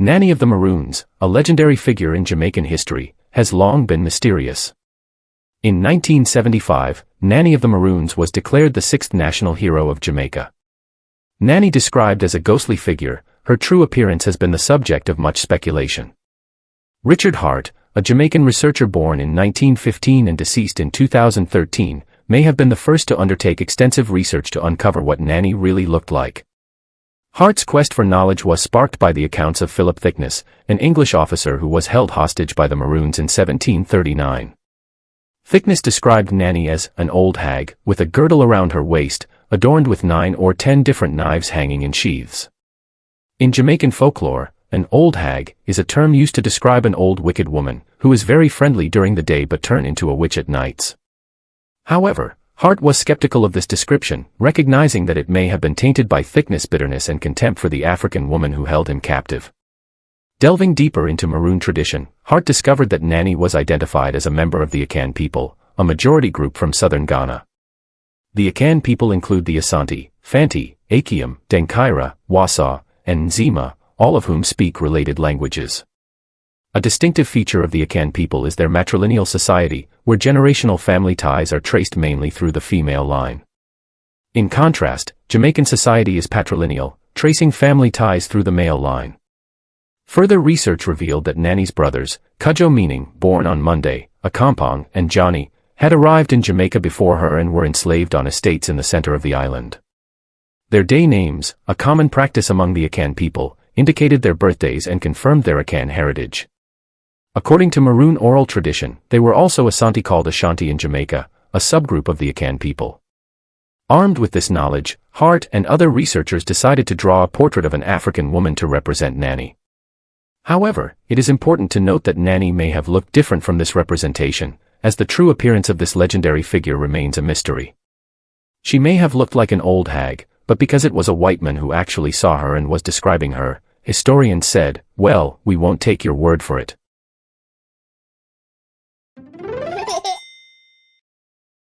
Nanny of the Maroons, a legendary figure in Jamaican history, has long been mysterious. In 1975, Nanny of the Maroons was declared the sixth national hero of Jamaica. Nanny described as a ghostly figure, her true appearance has been the subject of much speculation. Richard Hart, a Jamaican researcher born in 1915 and deceased in 2013, may have been the first to undertake extensive research to uncover what Nanny really looked like. Hart's quest for knowledge was sparked by the accounts of Philip Thickness, an English officer who was held hostage by the Maroons in 1739. Thickness described Nanny as an old hag, with a girdle around her waist, adorned with 9 or 10 different knives hanging in sheaths. In Jamaican folklore, an old hag is a term used to describe an old wicked woman, who is very friendly during the day but turn into a witch at nights. However, Hart was skeptical of this description, recognizing that it may have been tainted by Thickness' bitterness and contempt for the African woman who held him captive. Delving deeper into Maroon tradition, Hart discovered that Nanny was identified as a member of the Akan people, a majority group from southern Ghana. The Akan people include the Asante, Fanti, Akiem, Denkyira, Wasa, and Nzima, all of whom speak related languages. A distinctive feature of the Akan people is their matrilineal society, where generational family ties are traced mainly through the female line. In contrast, Jamaican society is patrilineal, tracing family ties through the male line. Further research revealed that Nanny's brothers, Cudjoe meaning born on Monday, Akampong, and Johnny, had arrived in Jamaica before her and were enslaved on estates in the center of the island. Their day names, a common practice among the Akan people, indicated their birthdays and confirmed their Akan heritage. According to Maroon oral tradition, they were also Asante called Ashanti in Jamaica, a subgroup of the Akan people. Armed with this knowledge, Hart and other researchers decided to draw a portrait of an African woman to represent Nanny. However, it is important to note that Nanny may have looked different from this representation, as the true appearance of this legendary figure remains a mystery. She may have looked like an old hag, but because it was a white man who actually saw her and was describing her, historians said, well, we won't take your word for it.